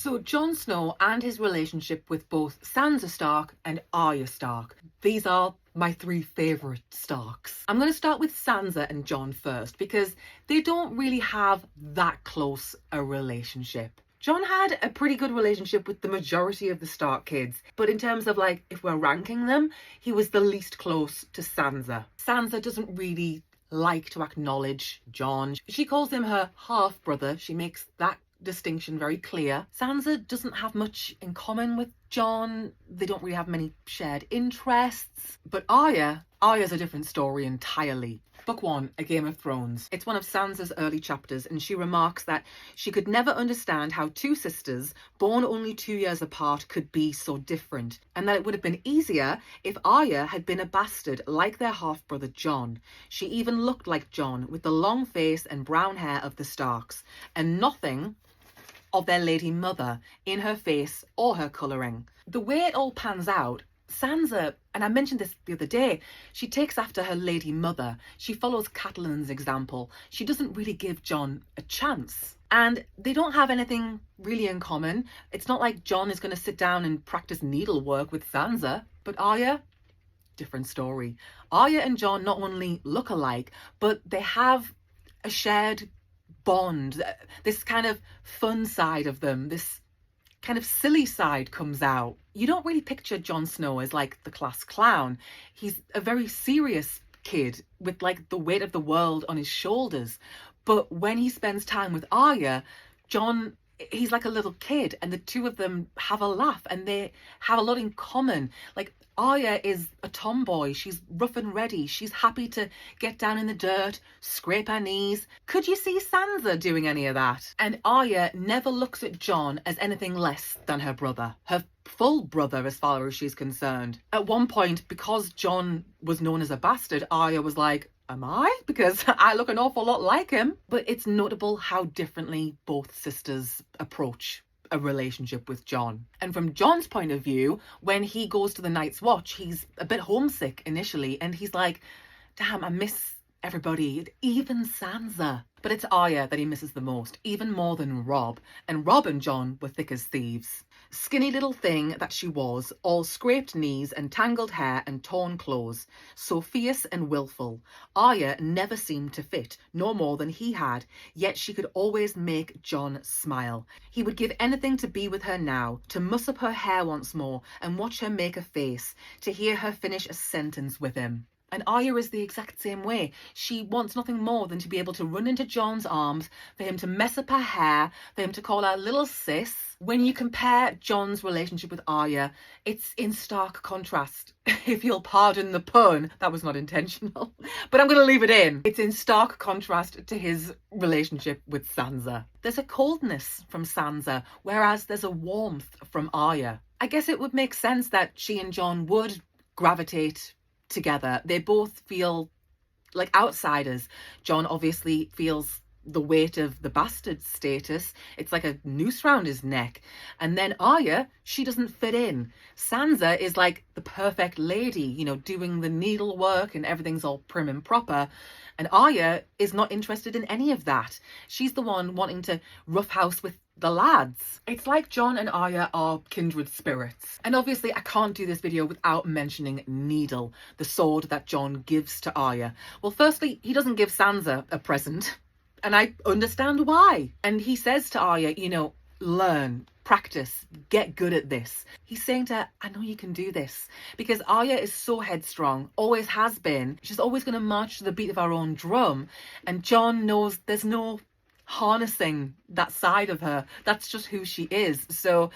So Jon Snow and his relationship with both Sansa Stark and Arya Stark. These are my three favourite Starks. I'm going to start with Sansa and Jon first because they don't really have that close a relationship. Jon had a pretty good relationship with the majority of the Stark kids, but in terms of like, if we're ranking them, he was the least close to Sansa. Sansa doesn't really like to acknowledge Jon. She calls him her half-brother. She makes that distinction very clear. Sansa doesn't have much in common with Jon. They don't really have many shared interests. But Arya's a different story entirely. Book 1, A Game of Thrones. It's one of Sansa's early chapters, and she remarks that she could never understand how two sisters, born only 2 years apart, could be so different, and that it would have been easier if Arya had been a bastard like their half-brother Jon. She even looked like Jon, with the long face and brown hair of the Starks, and nothing of their lady mother in her face or her colouring. The way it all pans out, Sansa, and I mentioned this the other day, she takes after her lady mother. She follows Catelyn's example. She doesn't really give Jon a chance. And they don't have anything really in common. It's not like Jon is going to sit down and practice needlework with Sansa. But Arya, different story. Arya and Jon not only look alike, but they have a shared bond. This kind of fun side of them, this kind of silly side comes out. You don't really picture Jon Snow as like the class clown. He's a very serious kid with like the weight of the world on his shoulders. But when he spends time with Arya, Jon, he's like a little kid, and the two of them have a laugh and they have a lot in common. Like, Arya is a tomboy. She's rough and ready. She's happy to get down in the dirt, scrape her knees. Could you see Sansa doing any of that? And Arya never looks at Jon as anything less than her brother, her full brother as far as she's concerned. At one point, because Jon was known as a bastard, Arya was like, am I? Because I look an awful lot like him. But it's notable how differently both sisters approach a relationship with Jon. And from Jon's point of view, when he goes to the Night's Watch, he's a bit homesick initially, and he's like, damn, I miss everybody, even Sansa. But it's Arya that he misses the most, even more than Robb. And Robb and Jon were thick as thieves. Skinny little thing that she was, all scraped knees and tangled hair and torn clothes, so fierce and willful. Arya never seemed to fit, no more than he had, yet she could always make Jon smile. He would give anything to be with her now, to muss up her hair once more and watch her make a face, to hear her finish a sentence with him. And Arya is the exact same way. She wants nothing more than to be able to run into Jon's arms, for him to mess up her hair, for him to call her little sis. When you compare Jon's relationship with Arya, it's in stark contrast. If you'll pardon the pun, that was not intentional, but I'm going to leave it in. It's in stark contrast to his relationship with Sansa. There's a coldness from Sansa, whereas there's a warmth from Arya. I guess it would make sense that she and Jon would gravitate together. They both feel like outsiders. Jon obviously feels the weight of the bastard status. It's like a noose round his neck. And then Arya, she doesn't fit in. Sansa is like the perfect lady, you know, doing the needlework and everything's all prim and proper. And Arya is not interested in any of that. She's the one wanting to roughhouse with the lads. It's like Jon and Arya are kindred spirits. And obviously I can't do this video without mentioning Needle, the sword that Jon gives to Arya. Well, firstly, he doesn't give Sansa a present, and I understand why. And he says to Arya, you know, learn, practice, get good at this. He's saying to her, I know you can do this. Because Arya is so headstrong, always has been. She's always going to march to the beat of her own drum. And Jon knows there's no harnessing that side of her. That's just who she is. So,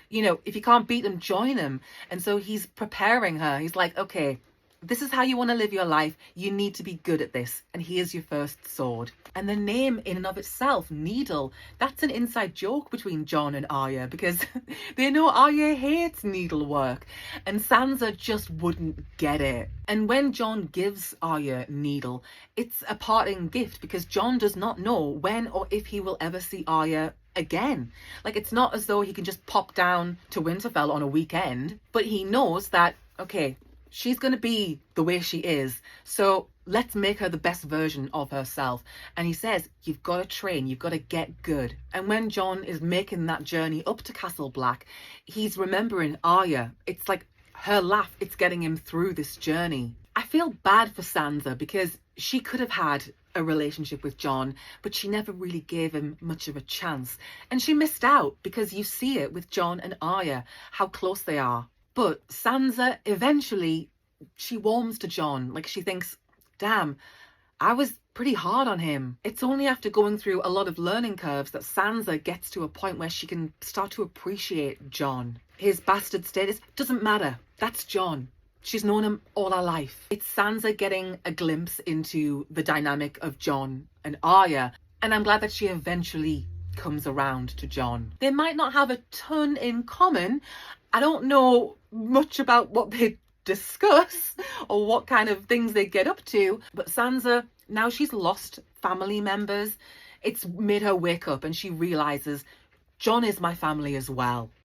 you know, if you can't beat him, join him. And so he's preparing her. He's like, okay, this is how you want to live your life. You need to be good at this. And here's your first sword. And the name in and of itself, Needle, that's an inside joke between Jon and Arya, because they know Arya hates needlework and Sansa just wouldn't get it. And when Jon gives Arya Needle, it's a parting gift, because Jon does not know when or if he will ever see Arya again. Like, it's not as though he can just pop down to Winterfell on a weekend, but he knows that, okay, she's going to be the way she is. So let's make her the best version of herself. And he says, you've got to train, you've got to get good. And when Jon is making that journey up to Castle Black, he's remembering Arya. It's like her laugh, it's getting him through this journey. I feel bad for Sansa because she could have had a relationship with Jon, but she never really gave him much of a chance. And she missed out because you see it with Jon and Arya, how close they are. But Sansa, eventually, she warms to Jon. Like, she thinks, damn, I was pretty hard on him. It's only after going through a lot of learning curves that Sansa gets to a point where she can start to appreciate Jon. His bastard status doesn't matter. That's Jon. She's known him all her life. It's Sansa getting a glimpse into the dynamic of Jon and Arya, and I'm glad that she eventually comes around to Jon. They might not have a ton in common. I don't know much about what they discuss or what kind of things they get up to, but Sansa, now she's lost family members, it's made her wake up and she realizes Jon is my family as well.